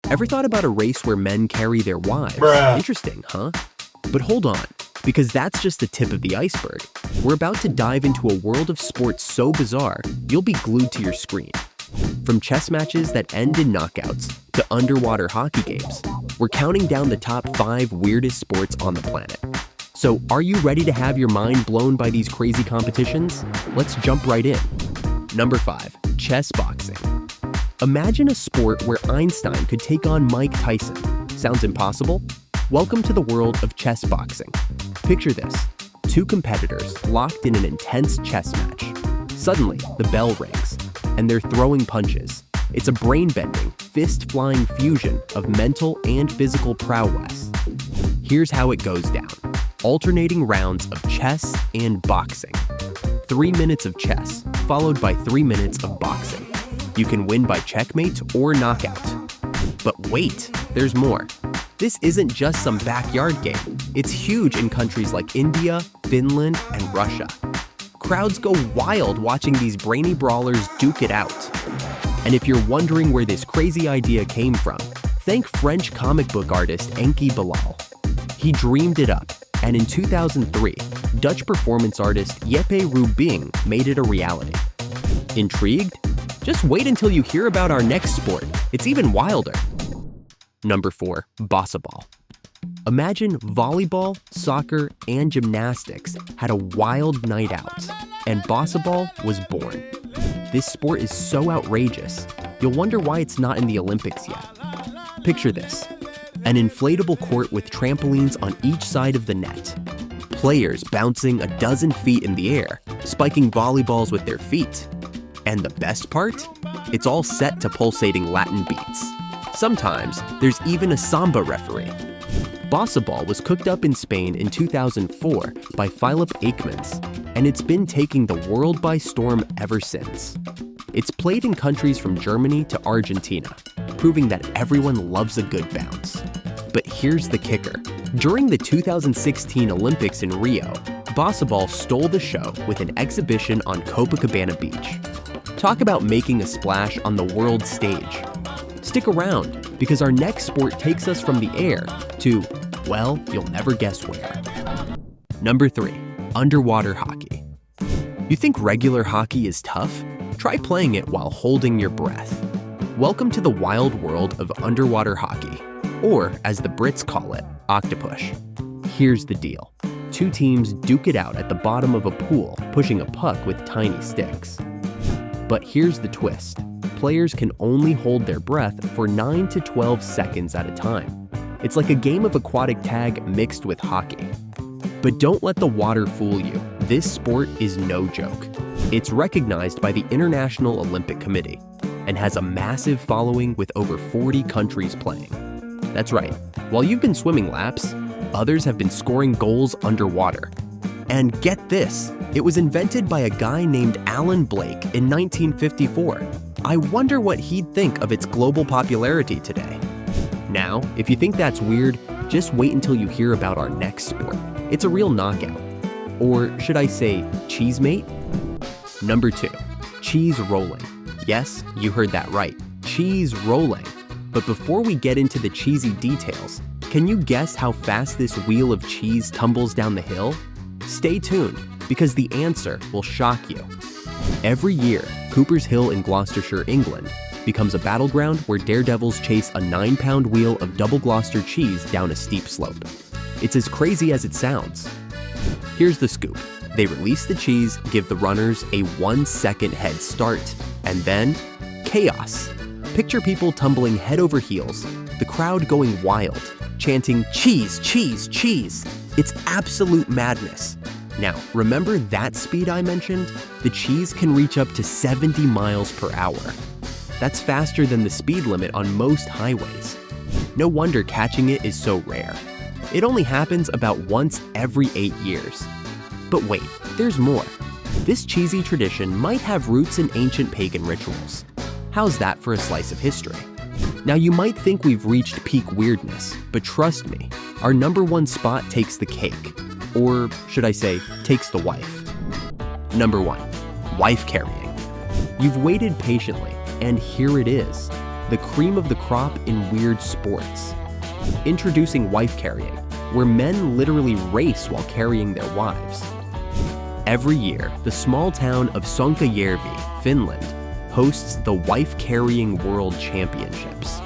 Ever thought about a race where men carry their wives? Bruh. Interesting, huh? But hold on, because that's just the tip of the iceberg. We're about to dive into a world of sports so bizarre, you'll be glued to your screen. From chess matches that end in knockouts to underwater hockey games, we're counting down the top 5 weirdest sports on the planet. So are you ready to have your mind blown by these crazy competitions? Let's jump right in. Number 5, chess boxing. Imagine a sport where Einstein could take on Mike Tyson. Sounds impossible? Welcome to the world of chess boxing. Picture this, 2 competitors locked in an intense chess match. Suddenly, the bell rings, and they're throwing punches. It's a brain-bending, fist-flying fusion of mental and physical prowess. Here's how it goes down. Alternating rounds of chess and boxing. 3 minutes of chess, followed by 3 minutes of boxing. You can win by checkmate or knockout. But wait, there's more. This isn't just some backyard game. It's huge in countries like India, Finland, and Russia. Crowds go wild watching these brainy brawlers duke it out. And if you're wondering where this crazy idea came from, thank French comic book artist Enki Bilal. He dreamed it up, and in 2003, Dutch performance artist Jeppe Rubing made it a reality. Intrigued? Just wait until you hear about our next sport. It's even wilder. Number 4, Bossaball. Imagine volleyball, soccer, and gymnastics had a wild night out, and Bossaball was born. This sport is so outrageous, you'll wonder why it's not in the Olympics yet. Picture this, an inflatable court with trampolines on each side of the net. Players bouncing a dozen feet in the air, spiking volleyballs with their feet. And the best part? It's all set to pulsating Latin beats. Sometimes, there's even a samba referee. Bossaball was cooked up in Spain in 2004 by Philip Aikmans, and it's been taking the world by storm ever since. It's played in countries from Germany to Argentina, proving that everyone loves a good bounce. But here's the kicker. During the 2016 Olympics in Rio, Bossaball stole the show with an exhibition on Copacabana Beach. Talk about making a splash on the world stage. Stick around, because our next sport takes us from the air to, well, you'll never guess where. Number 3, underwater hockey. You think regular hockey is tough? Try playing it while holding your breath. Welcome to the wild world of underwater hockey, or as the Brits call it, Octopush. Here's the deal. 2 teams duke it out at the bottom of a pool, pushing a puck with tiny sticks. But here's the twist. Players can only hold their breath for 9 to 12 seconds at a time. It's like a game of aquatic tag mixed with hockey. But don't let the water fool you. This sport is no joke. It's recognized by the International Olympic Committee and has a massive following with over 40 countries playing. That's right. While you've been swimming laps, others have been scoring goals underwater. And get this, it was invented by a guy named Alan Blake in 1954. I wonder what he'd think of its global popularity today. Now, if you think that's weird, just wait until you hear about our next sport. It's a real knockout. Or should I say, cheesemate? Number 2, cheese rolling. Yes, you heard that right, cheese rolling. But before we get into the cheesy details, can you guess how fast this wheel of cheese tumbles down the hill? Stay tuned, because the answer will shock you. Every year, Cooper's Hill in Gloucestershire, England, becomes a battleground where daredevils chase a 9-pound wheel of double Gloucester cheese down a steep slope. It's as crazy as it sounds. Here's the scoop. They release the cheese, give the runners a 1-second head start, and then chaos. Picture people tumbling head over heels, the crowd going wild, chanting, "Cheese, cheese, cheese." It's absolute madness. Now, remember that speed I mentioned? The cheese can reach up to 70 miles per hour. That's faster than the speed limit on most highways. No wonder catching it is so rare. It only happens about once every 8 years. But wait, there's more. This cheesy tradition might have roots in ancient pagan rituals. How's that for a slice of history? Now you might think we've reached peak weirdness, but trust me, our number 1 spot takes the cake. Or should I say, takes the wife. Number 1, wife carrying. You've waited patiently, and here it is. the cream of the crop in weird sports. Introducing wife carrying, where men literally race while carrying their wives. Every year, the small town of Sonkajärvi, Finland, hosts the Wife Carrying World Championships.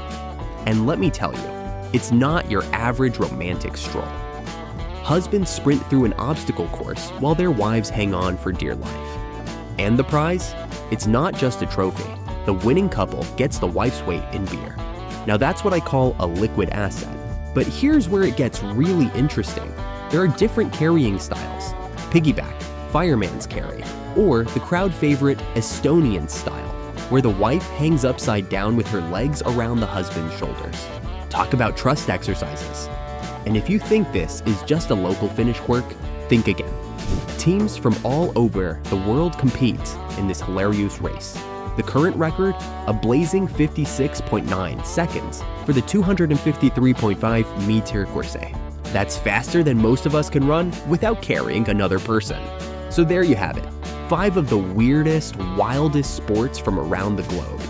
And let me tell you, it's not your average romantic stroll. Husbands sprint through an obstacle course while their wives hang on for dear life. And the prize? It's not just a trophy. The winning couple gets the wife's weight in beer. Now that's what I call a liquid asset. But here's where it gets really interesting. There are different carrying styles: piggyback, fireman's carry, or the crowd favorite Estonian style, where the wife hangs upside down with her legs around the husband's shoulders. Talk about trust exercises. And if you think this is just a local Finnish quirk, think again. Teams from all over the world compete in this hilarious race. The current record, a blazing 56.9 seconds for the 253.5 meter course. That's faster than most of us can run without carrying another person. So there you have it, 5 of the weirdest, wildest sports from around the globe.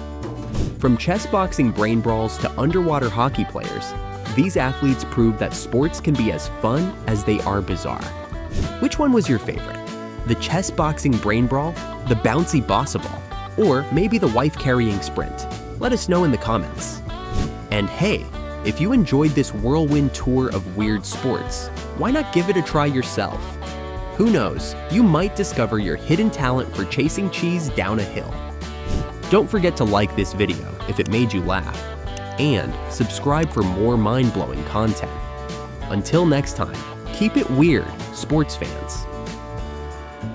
From chess boxing brain brawls to underwater hockey players, these athletes prove that sports can be as fun as they are bizarre. Which one was your favorite? The chess boxing brain brawl, the bouncy Bossaball, or maybe the wife-carrying sprint? Let us know in the comments. And hey, if you enjoyed this whirlwind tour of weird sports, why not give it a try yourself? Who knows, you might discover your hidden talent for chasing cheese down a hill. Don't forget to like this video if it made you laugh, and subscribe for more mind-blowing content. Until next time, keep it weird, sports fans.